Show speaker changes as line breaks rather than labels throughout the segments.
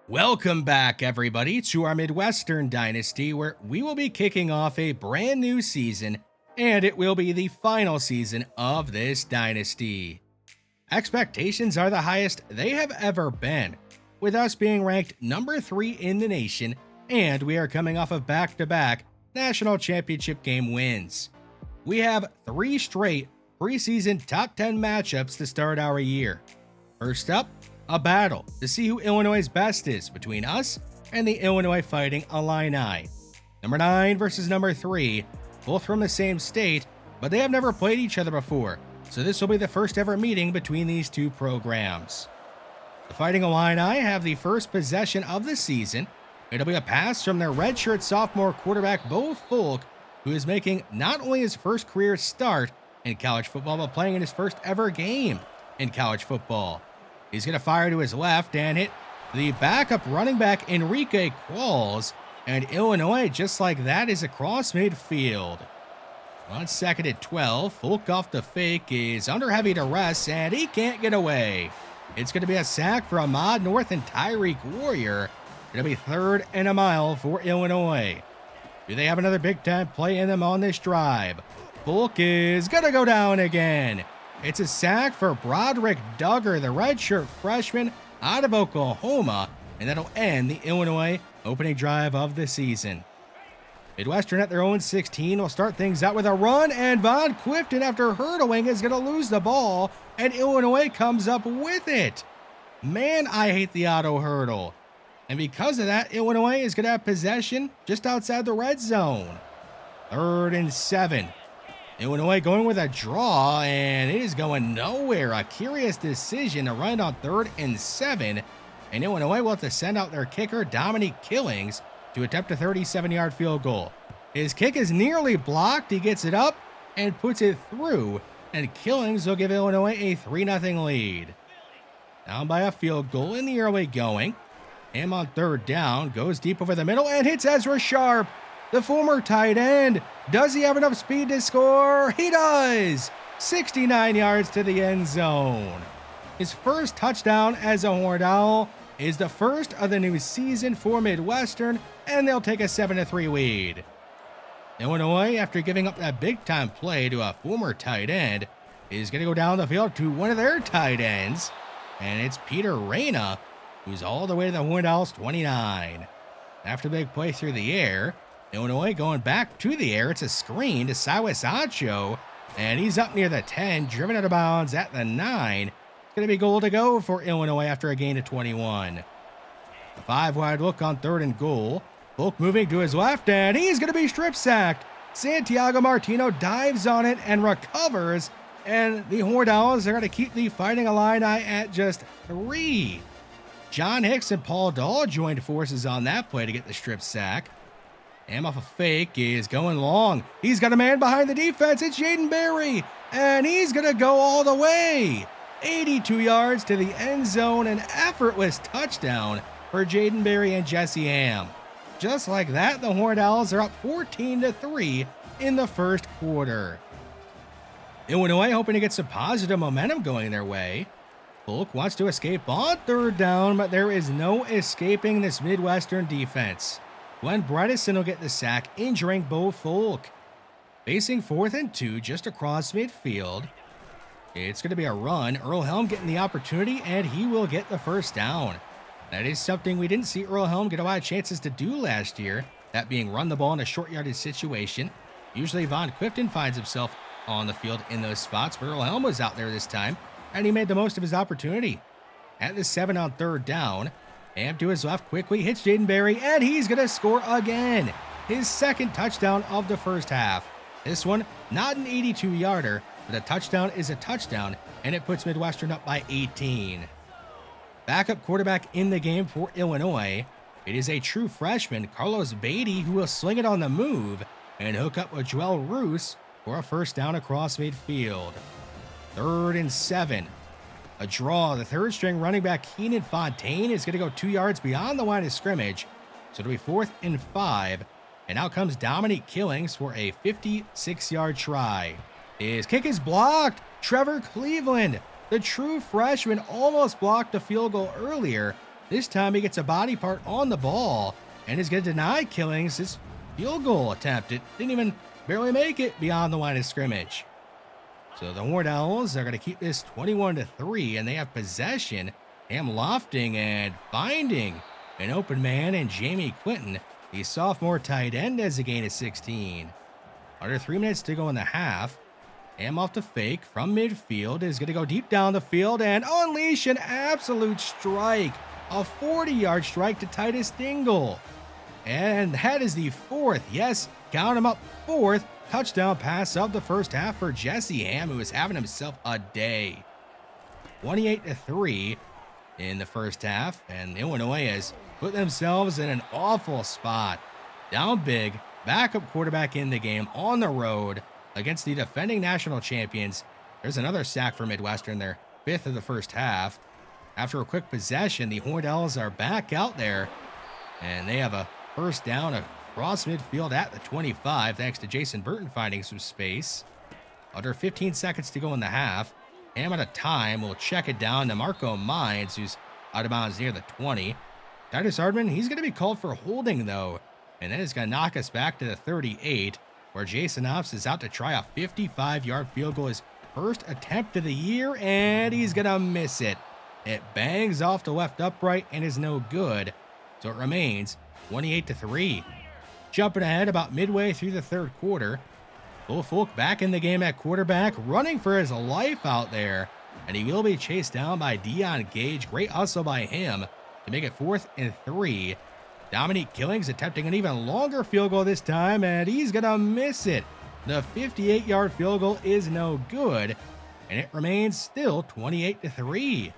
Welcome back, everybody, to our Midwestern Dynasty, where we will be kicking off a brand new season, and it will be the final season of this dynasty. Expectations are the highest they have ever been, with us being ranked number 3 in the nation, and we are coming off of back-to-back national championship game wins. We have 3 straight preseason top 10 matchups to start our year. First up, a battle to see who Illinois' best is between us and the Illinois Fighting Illini. Number 9 versus number 3, both from the same state, but they have never played each other before, so this will be the first ever meeting between these two programs. The Fighting Illini have the first possession of the season. It'll be a pass from their redshirt sophomore quarterback Bo Folk, who is making not only his first career start in college football, but playing in his first ever game in college football. He's going to fire to his left and hit the backup running back Enrique Qualls, and Illinois, just like that, is across midfield. On second and 12, Folk off the fake is under heavy duress, and he can't get away. It's going to be a sack for Ahmad North and Tyreek Warrior. It'll be 3rd and a mile for Illinois. Do they have another big-time play in them on this drive? Folk is going to go down again. It's a sack for Broderick Duggar, the redshirt freshman out of Oklahoma, and that'll end the Illinois opening drive of the season. Midwestern at their own 16 will start things out with a run, and Von Clifton, after hurdling, is going to lose the ball, and Illinois comes up with it. Man, I hate the auto hurdle. And because of that, Illinois is going to have possession just outside the red zone. 3rd and 7. Illinois going with a draw, and it is going nowhere. A curious decision to run on 3rd and 7, and Illinois will have to send out their kicker, Dominique Killings, to attempt a 37-yard field goal. His kick is nearly blocked. He gets it up and puts it through, and Killings will give Illinois a 3-0 lead. Down by a field goal in the early going. Him on 3rd down, goes deep over the middle and hits Ezra Sharp, the former tight end. Does he have enough speed to score? He does! 69 yards to the end zone. His first touchdown as a Horned Owl is the first of the new season for Midwestern, and they'll take a 7-3 lead. Illinois, after giving up that big-time play to a former tight end, is going to go down the field to one of their tight ends, and it's Peter Reyna, who's all the way to the Horned Owls 29. After a big play through the air, Illinois going back to the air. It's a screen to Silas Acho, and he's up near the 10, driven out of bounds at the 9. It's going to be goal to go for Illinois after a gain of 21. A 5-wide look on 3rd and goal. Folk moving to his left, and he's going to be strip sacked. Santiago Martino dives on it and recovers, and the Horned Owls are going to keep the Fighting Illini at just 3. John Hicks and Paul Dahl joined forces on that play to get the strip sack. Ham off a fake is going long. He's got a man behind the defense. It's Jaden Berry, and he's going to go all the way. 82 yards to the end zone, an effortless touchdown for Jaden Berry and Jesse Ham. Just like that, the Horned Owls are up 14-3 in the first quarter. Illinois hoping to get some positive momentum going their way. Folk wants to escape on 3rd down, but there is no escaping this Midwestern defense. Glenn Bredesen will get the sack, injuring Bo Folk. Facing 4th and 2 just across midfield. It's going to be a run. Earl Helm getting the opportunity, and he will get the first down. That is something we didn't see Earl Helm get a lot of chances to do last year, that being run the ball in a short yardage situation. Usually Von Clifton finds himself on the field in those spots, but Earl Helm was out there this time, and he made the most of his opportunity. At the 7 on 3rd down, Ham to his left quickly, hits Jaden Berry, and he's going to score again. His second touchdown of the first half. This one, not an 82-yarder, but a touchdown is a touchdown, and it puts Midwestern up by 18. Backup quarterback in the game for Illinois. It is a true freshman, Carlos Beatty, who will sling it on the move and hook up with Joel Roos for a first down across midfield. 3rd and 7. A draw. The 3rd-string running back Keenan Fontaine is going to go 2 yards beyond the line of scrimmage. So it'll be 4th and 5. And out comes Dominique Killings for a 56-yard try. His kick is blocked. Trevor Cleveland, the true freshman, almost blocked a field goal earlier. This time he gets a body part on the ball and is going to deny Killings his field goal attempt. It didn't even barely make it beyond the line of scrimmage. So the Horned Owls are going to keep this 21-3, and they have possession. Ham lofting and finding an open man in Jamie Quinton, the sophomore tight end, as a gain of 16. Under 3 minutes to go in the half. Ham off the fake from midfield is going to go deep down the field and unleash an absolute strike. A 40-yard strike to Titus Dingle. And that is the fourth, yes, count him up, fourth touchdown pass of the first half for Jesse Ham, who is having himself a day. 28-3 in the first half, and Illinois has put themselves in an awful spot. Down big, backup quarterback in the game on the road against the defending national champions. There's another sack for Midwestern, their fifth of the first half. After a quick possession, the Horned Owls are back out there, and they have a first down across midfield at the 25, thanks to Jason Burton finding some space. Under 15 seconds to go in the half. Ham at a time will check it down to Marco Mines, who's out of bounds near the 20. Titus Hardman, he's going to be called for holding, though, and that is going to knock us back to the 38, where Jason Ops is out to try a 55-yard field goal, his first attempt of the year, and he's going to miss it. It bangs off the left upright and is no good, so it remains 28-3. Jumping ahead about midway through the third quarter, Bull Folk back in the game at quarterback, running for his life out there, and he will be chased down by Deion Gage. Great hustle by him to make it 4th and 3. Dominique Killings attempting an even longer field goal this time, and he's going to miss it. The 58-yard field goal is no good, and it remains still 28-3.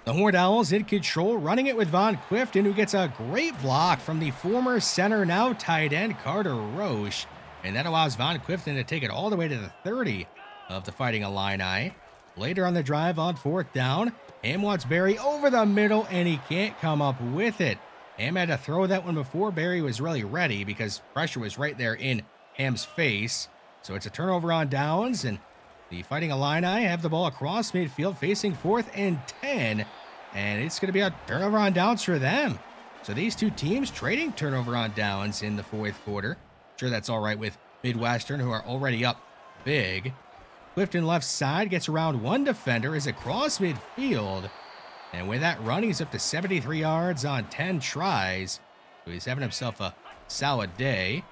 The Horned Owls in control, running it with Von Clifton, who gets a great block from the former center, now tight end, Carter Roche. And that allows Von Clifton to take it all the way to the 30 of the Fighting Illini. Later on the drive on 4th down, Ham wants Barry over the middle, and he can't come up with it. Ham had to throw that one before Barry was really ready because pressure was right there in Ham's face. So it's a turnover on downs, and the Fighting Illini have the ball across midfield facing 4th and 10, and it's going to be a turnover on downs for them. So these two teams trading turnover on downs in the fourth quarter. Sure, that's all right with Midwestern, who are already up big. Clifton left side gets around one defender, is across midfield, and with that run, he's up to 73 yards on 10 tries. So he's having himself a solid day.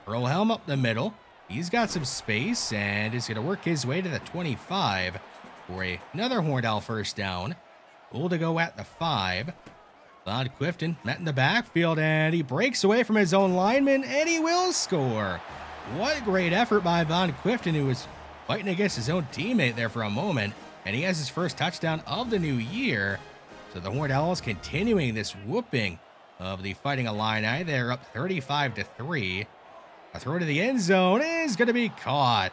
Earlhelm up the middle. He's got some space and is going to work his way to the 25 for another Horned Owl first down. Bull to go at the 5. Von Clifton met in the backfield, and he breaks away from his own lineman, and he will score. What great effort by Von Clifton, who was fighting against his own teammate there for a moment, and he has his first touchdown of the new year. So the Horned Owls continuing this whooping of the Fighting Illini. They're up 35-3. A throw to the end zone is going to be caught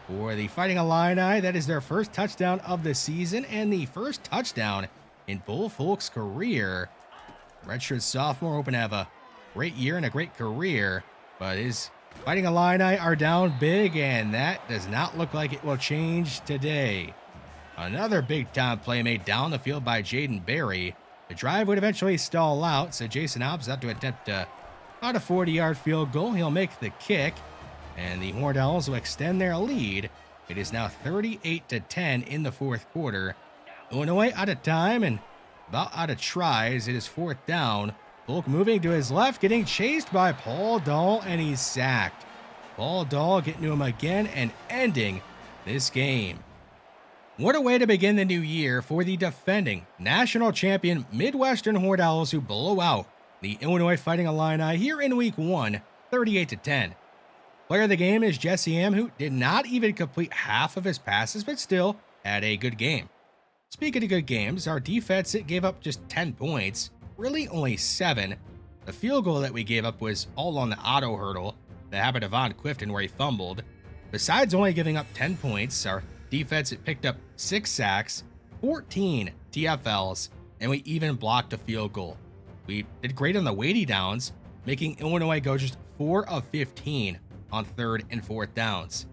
for the Fighting Illini. That is their first touchdown of the season and the first touchdown in Bull Folk's career. Redshirt sophomore hoping to have a great year and a great career, but his Fighting Illini are down big, and that does not look like it will change today. Another big-time play made down the field by Jaden Berry. The drive would eventually stall out, so Jason Hobbs out to attempt about a 40-yard field goal. He'll make the kick, and the Horned Owls will extend their lead. It is now 38-10 in the fourth quarter. Illinois out of time and about out of tries. It is 4th down. Folk moving to his left, getting chased by Paul Dahl, and he's sacked. Paul Dahl getting to him again and ending this game. What a way to begin the new year for the defending national champion Midwestern Horned Owls, who blow out the Illinois Fighting Illini here in Week 1, 38-10. Player of the game is Jesse Ham, who did not even complete half of his passes, but still had a good game. Speaking of good games, our defense, it gave up just 10 points, really only 7. The field goal that we gave up was all on the auto hurdle that happened to Von Clifton, where he fumbled. Besides only giving up 10 points, our defense, it picked up 6 sacks, 14 TFLs, and we even blocked a field goal. We did great on the weighty downs, making Illinois go just 4 of 15 on 3rd and 4th downs.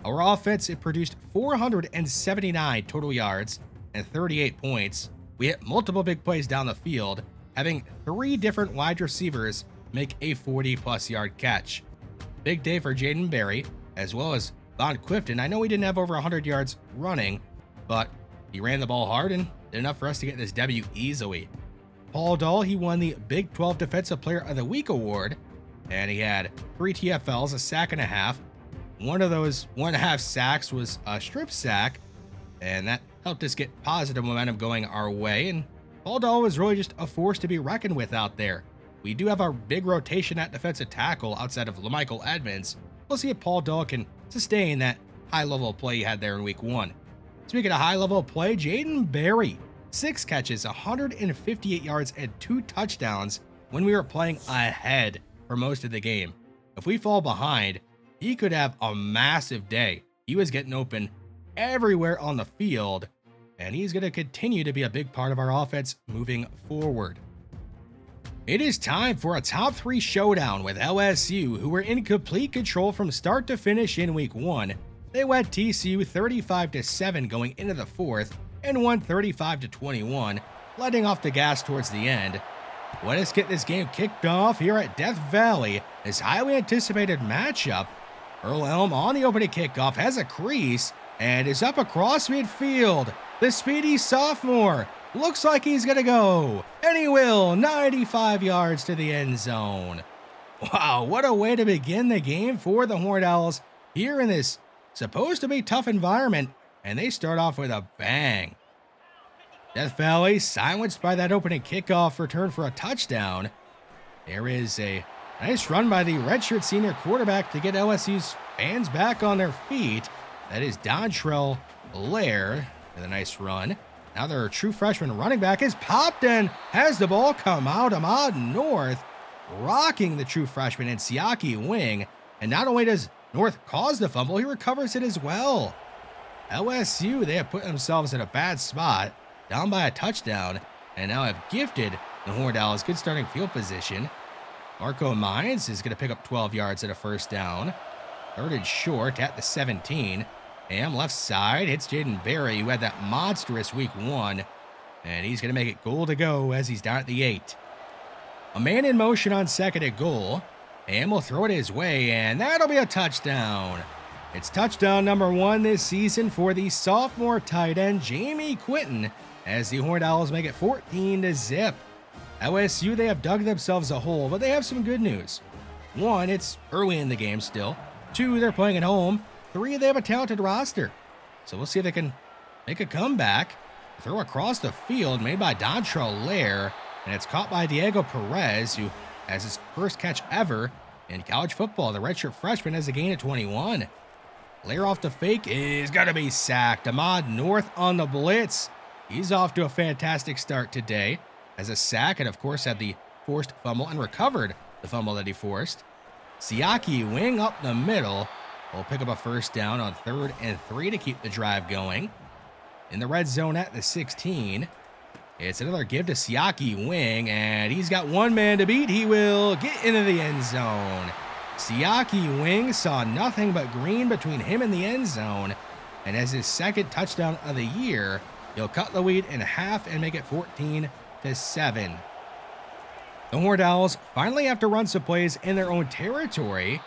Our offense, it produced 479 total yards and 38 points. We hit multiple big plays down the field, having 3 different wide receivers make a 40-plus yard catch. Big day for Jaden Berry, as well as Von Clifton. I know he didn't have over 100 yards running, but he ran the ball hard and did enough for us to get this W easily. Paul Dahl, he won the Big 12 Defensive Player of the Week award, and he had 3 TFLs, a sack and a half. One of those 1.5 sacks was a strip sack, and that helped us get positive momentum going our way, and Paul Dahl was really just a force to be reckoned with out there. We do have our big rotation at defensive tackle outside of LaMichael Edmonds. We'll see if Paul Dahl can sustain that high-level play he had there in week 1. Speaking of high-level play, Jaden Berry, 6 catches, 158 yards, and 2 touchdowns when we were playing ahead for most of the game. If we fall behind, he could have a massive day. He was getting open everywhere on the field, and he's going to continue to be a big part of our offense moving forward. It is time for a top 3 showdown with LSU, who were in complete control from start to finish in week 1. They went TCU 35-7 going into the 4th and won 35-21, letting off the gas towards the end. Let us get this game kicked off here at Death Valley. This highly anticipated matchup. Earl Elm on the opening kickoff has a crease and is up across midfield. The speedy sophomore looks like he's gonna go, and he will, 95 yards to the end zone. Wow, what a way to begin the game for the Horned Owls here in this supposed to be tough environment, and they start off with a bang. Death Valley silenced by that opening kickoff return for a touchdown. There is a nice run by the redshirt senior quarterback to get LSU's fans back on their feet. That is Dontrell Blair with a nice run. Now their true freshman running back is popped and has the ball come out. Ahmad North rocking the true freshman and Siaki Wing. And not only does North cause the fumble, he recovers it as well. LSU, they have put themselves in a bad spot, down by a touchdown, and now have gifted the Horned Owls good starting field position. Marco Mines is going to pick up 12 yards at a first down. 3rd and short at the 17. Ham left side hits Jaden Berry, who had that monstrous week 1, and he's going to make it goal to go as he's down at the 8. A man in motion on 2nd and goal. Ham will throw it his way, and that'll be a touchdown. It's touchdown number 1 this season for the sophomore tight end Jamie Quinton, as the Horned Owls make it 14-0. LSU, they have dug themselves a hole, but they have some good news. 1, it's early in the game still. 2, they're playing at home. 3, they have a talented roster. So we'll see if they can make a comeback. Throw across the field made by Dontrell Blair, and it's caught by Diego Perez, who has his first catch ever in college football. The redshirt freshman has a gain of 21. Blair off the fake is going to be sacked. Ahmad North on the blitz. He's off to a fantastic start today. Has a sack and, of course, had the forced fumble and recovered the fumble that he forced. Siaki Wing up the middle will pick up a first down on 3rd and 3 to keep the drive going. In the red zone at the 16, it's another give to Siaki Wing, and he's got one man to beat. He will get into the end zone. Siaki Wing saw nothing but green between him and the end zone, and as his 2nd touchdown of the year, he'll cut the lead in half and make it 14-7. The Horned Owls finally have to run some plays in their own territory.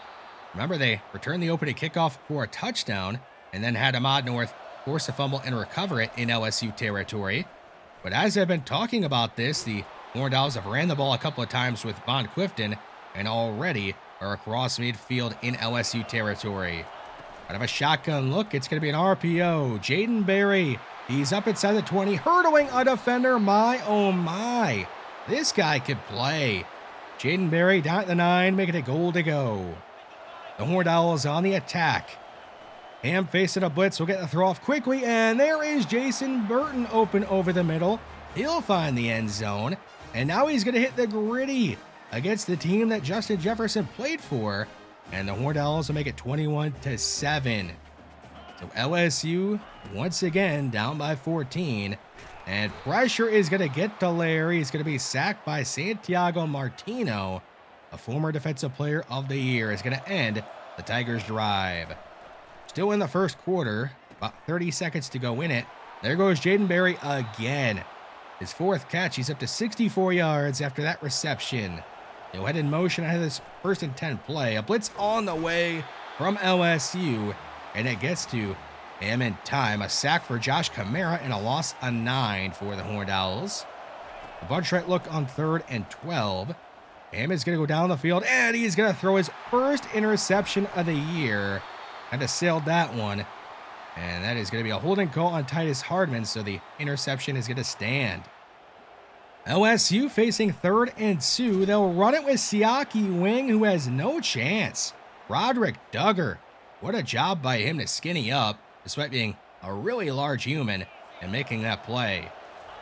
Remember, they returned the opening kickoff for a touchdown and then had Ahmad North force a fumble and recover it in LSU territory. But as I've been talking about this, the Horned Owls have ran the ball a couple of times with Von Clifton and already are across midfield in LSU territory. Out of a shotgun look, it's going to be an RPO. Jaden Berry, he's up inside the 20, hurdling a defender. My, oh my, this guy could play. Jaden Berry down at the 9, making a goal to go. The Horned Owls on the attack. Ham facing a blitz will get the throw off quickly, and there is Jason Burton open over the middle. He'll find the end zone, and now he's going to hit the gritty against the team that Justin Jefferson played for, and the Horned Owls will make it 21-7. So LSU once again down by 14, and pressure is going to get to Larry. He's going to be sacked by Santiago Martino. A former defensive player of the year is going to end the Tigers' drive. Still in the first quarter, about 30 seconds to go in it. There goes Jaden Berry again. His fourth catch, he's up to 64 yards after that reception. No head in motion ahead of this 1st and 10 play. A blitz on the way from LSU, and it gets to him in time. A sack for Josh Kamara and a loss of 9 for the Horned Owls. A bunch right look on 3rd and 12. Ham is going to go down the field, and he's going to throw his first interception of the year. Kind of sailed that one. And that is going to be a holding call on Titus Hardman, so the interception is going to stand. LSU facing 3rd and 2. They'll run it with Siaki Wing, who has no chance. Roderick Duggar. What a job by him to skinny up, despite being a really large human, and making that play.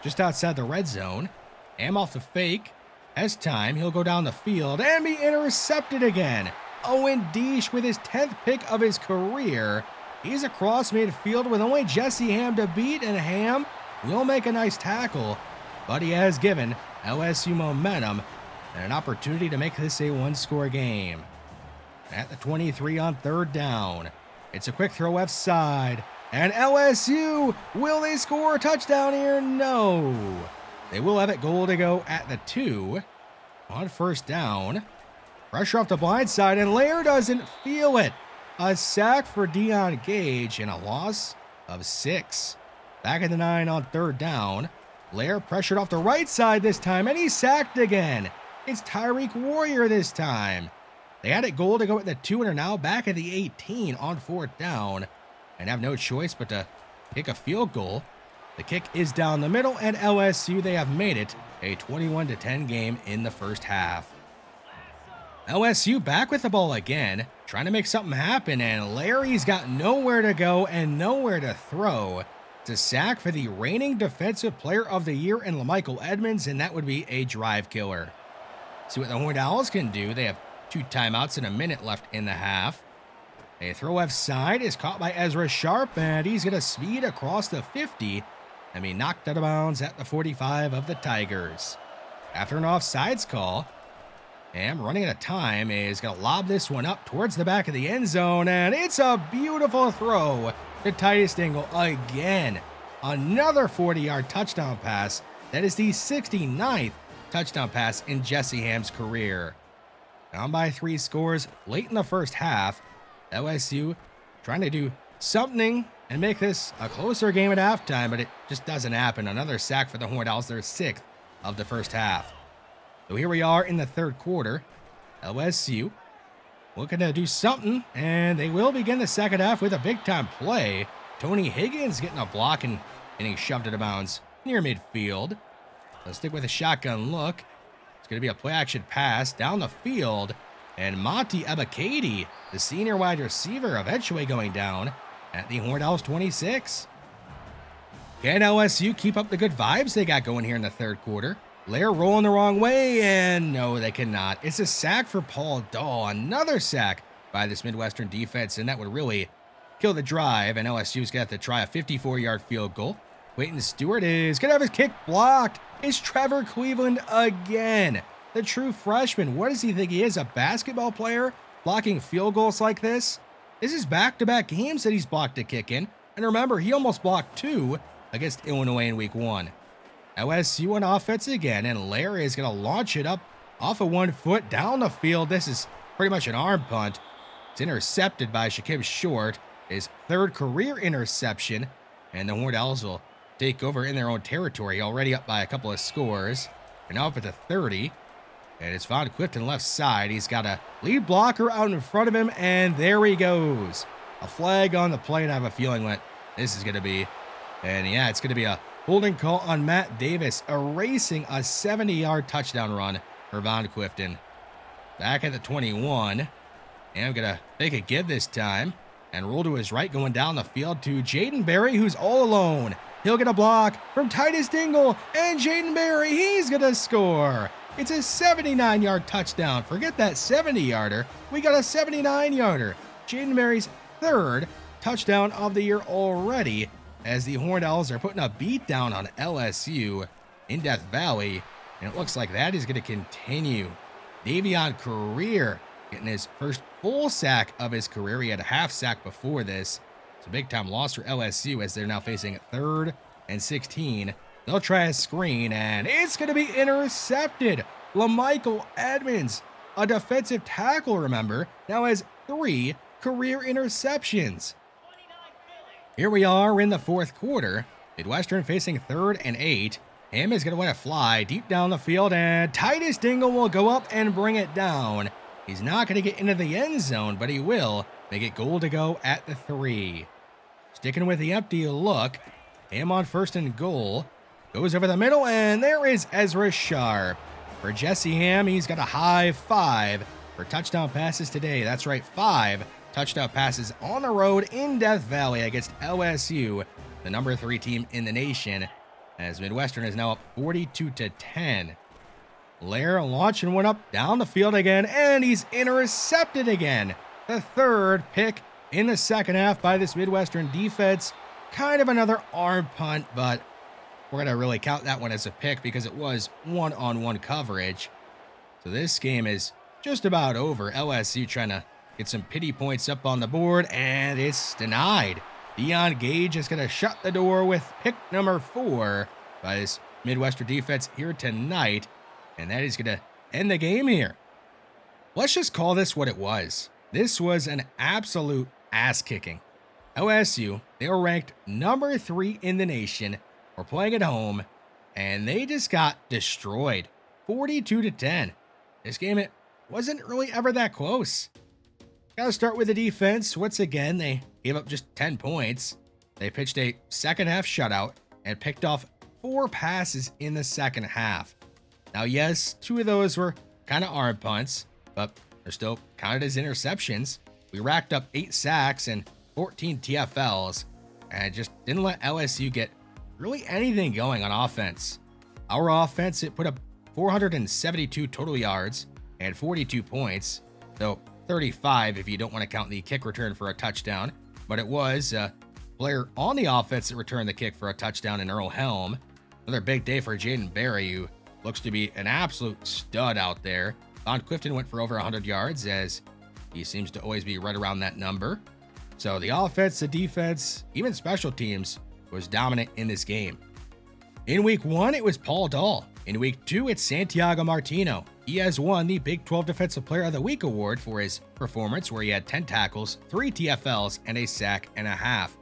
Just outside the red zone. Ham off the fake. Has time. He'll go down the field and be intercepted again. Owen Deesh with his 10th pick of his career. He's across midfield with only Jesse Ham to beat, and Ham will make a nice tackle, but he has given LSU momentum and an opportunity to make this a one-score game. At the 23 on 3rd down, it's a quick throw left side, and LSU, will they score a touchdown here? No. They will have it goal to go at the 2 on 1st down. Pressure off the blind side, and Lair doesn't feel it. A sack for Deion Gage and a loss of 6. Back at the 9 on 3rd down. Lair pressured off the right side this time, and he's sacked again. It's Tyreek Warrior this time. They had it goal to go at the 2 and are now back at the 18 on 4th down and have no choice but to kick a field goal. The kick is down the middle, and LSU, they have made it a 21-10 game in the first half. LSU back with the ball again, trying to make something happen, and Larry's got nowhere to go and nowhere to throw. It's a sack for the reigning Defensive Player of the Year in LaMichael Edmonds, and that would be a drive killer. See what the Horned Owls can do. They have 2 timeouts and a minute left in the half. A throw left side is caught by Ezra Sharp, and he's going to speed across the 50 and be knocked out of bounds at the 45 of the Tigers. After an offsides call, Ham, running out of time, is going to lob this one up towards the back of the end zone, and it's a beautiful throw to Titus Dingle again. Another 40-yard touchdown pass. That is the 69th touchdown pass in Jesse Ham's career. Down by 3 scores late in the first half. LSU trying to do something and make this a closer game at halftime, but it just doesn't happen. Another sack for the Horned Owls, their 6th of the first half. So here we are in the 3rd quarter. LSU looking to do something, and they will begin the second half with a big-time play. Tony Higgins getting a block and getting shoved out of bounds near midfield. Let's stick with a shotgun look. It's going to be a play-action pass down the field, and Monty Ebiketie, the senior wide receiver, eventually going down at the Horned Owls 26. Can LSU keep up the good vibes they got going here in the 3rd quarter? Lair rolling the wrong way, and no, they cannot. It's a sack for Paul Dahl. Another sack by this Midwestern defense, and that would really kill the drive, and LSU's going to have to try a 54-yard field goal. Quentin Stewart is going to have his kick blocked. It's Trevor Cleveland again. The true freshman. What does he think he is, a basketball player, blocking field goals like this? This is back-to-back games that he's blocked a kick in, and remember, he almost blocked 2 against Illinois in week 1. LSU on offense again, and Larry is going to launch it up off of 1 foot down the field. This is pretty much an arm punt. It's intercepted by Shaquem Short, his 3rd career interception, and the Horned Owls will take over in their own territory, already up by a couple of scores. They're now up at the 30, and it's Von Clifton left side. He's got a lead blocker out in front of him, and there he goes. A flag on the play, and I have a feeling what this is going to be. And yeah, it's going to be a holding call on Matt Davis, erasing a 70-yard touchdown run for Von Clifton. Back at the 21, and I'm going to make a give this time and roll to his right, going down the field to Jaden Berry, who's all alone. He'll get a block from Titus Dingle, and Jaden Berry, he's going to score. It's a 79-yard touchdown. Forget that 70-yarder. We got a 79-yarder. Jaden Berry's 3rd touchdown of the year already, as the Horned Owls are putting a beat down on LSU in Death Valley, and it looks like that is going to continue. Davion Career getting his first full sack of his career. He had a half sack before this. It's a big-time loss for LSU as they're now facing 3rd and 16 They'll try a screen, and it's going to be intercepted. LaMichael Edmonds, a defensive tackle, remember, now has 3 career interceptions. Here we are in the fourth quarter. Midwestern facing 3rd and 8. Ham is going to win a fly deep down the field, and Titus Dingle will go up and bring it down. He's not going to get into the end zone, but he will make it goal to go at the 3. Sticking with the empty look, Ham on 1st and goal. Goes over the middle, and there is Ezra Sharp. For Jesse Ham, he's got a high 5 for touchdown passes today. That's right, 5 touchdown passes on the road in Death Valley against LSU, the number 3 team in the nation, as Midwestern is now up 42-10. Lair launching one up down the field again, and he's intercepted again. The 3rd pick in the second half by this Midwestern defense. Kind of another arm punt, but we're going to really count that one as a pick because it was one-on-one coverage. So this game is just about over. LSU trying to get some pity points up on the board, and it's denied. Deion Gage is going to shut the door with pick number 4 by this Midwestern defense here tonight, and that is going to end the game here. Let's just call this what it was. This was an absolute ass-kicking. LSU, they were ranked number 3 in the nation. We're playing at home, and they just got destroyed, 42-10. This game, it wasn't really ever that close. Got to start with the defense. Once again, they gave up just 10 points. They pitched a second half shutout and picked off 4 passes in the second half. Now, yes, 2 of those were kind of arm punts, but they're still counted as interceptions. We racked up 8 sacks and 14 TFLs, and it just didn't let LSU get really anything going on offense. Our offense, it put up 472 total yards and 42 points, though 35 if you don't want to count the kick return for a touchdown, but it was a player on the offense that returned the kick for a touchdown in Earl Helm. Another big day for Jaden Berry, who looks to be an absolute stud out there. Von Clifton went for over 100 yards, as he seems to always be right around that number. So the offense, the defense, even special teams was dominant in this game. In week 1, it was Paul Dahl. In week 2, it's Santiago Martino. He has won the Big 12 Defensive Player of the Week award for his performance, where he had 10 tackles, 3 TFLs, and a sack and a half.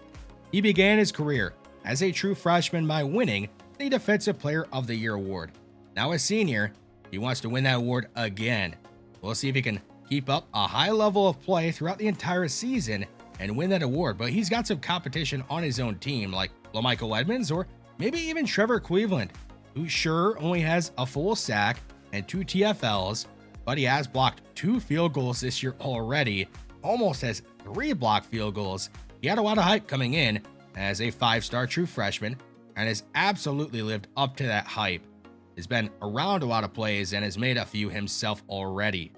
He began his career as a true freshman by winning the Defensive Player of the Year award. Now a senior, he wants to win that award again. We'll see if he can keep up a high level of play throughout the entire season and win that award, but he's got some competition on his own team, like LaMichael Edmonds or maybe even Trevor Cleveland, who sure only has a full sack and 2 TFLs, but he has blocked 2 field goals this year already, almost has 3 blocked field goals. He had a lot of hype coming in as a 5-star true freshman and has absolutely lived up to that hype. Has been around a lot of plays and has made a few himself already.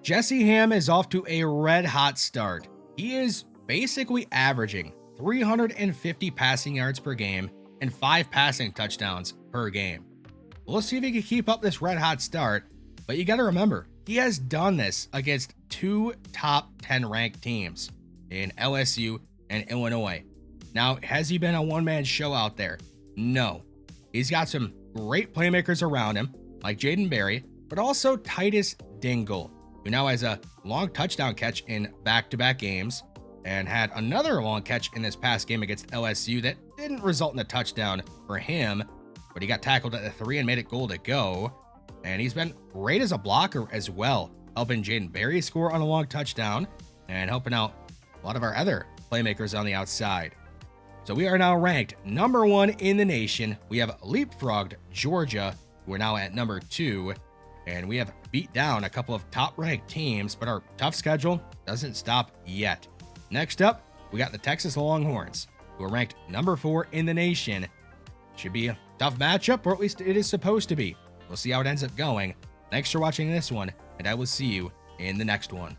Jesse Ham is off to a red-hot start. He is basically averaging 350 passing yards per game and 5 passing touchdowns per game. We'll see if he can keep up this red-hot start, but you got to remember, he has done this against 2 top 10 ranked teams in LSU and Illinois. Now, has he been a one-man show out there? No. He's got some great playmakers around him, like Jaden Berry, but also Titus Dingle, who now has a long touchdown catch in back-to-back games and had another long catch in this past game against LSU that didn't result in a touchdown for him, but he got tackled at the 3 and made it goal to go. And he's been great as a blocker as well, helping Jaden Berry score on a long touchdown and helping out a lot of our other playmakers on the outside. So we are now ranked number 1 in the nation. We have leapfrogged Georgia, who are now at number 2. And we have beat down a couple of top-ranked teams, but our tough schedule doesn't stop yet. Next up, we got the Texas Longhorns, who are ranked number 4 in the nation. Should be a tough matchup, or at least it is supposed to be. We'll see how it ends up going. Thanks for watching this one, and I will see you in the next one.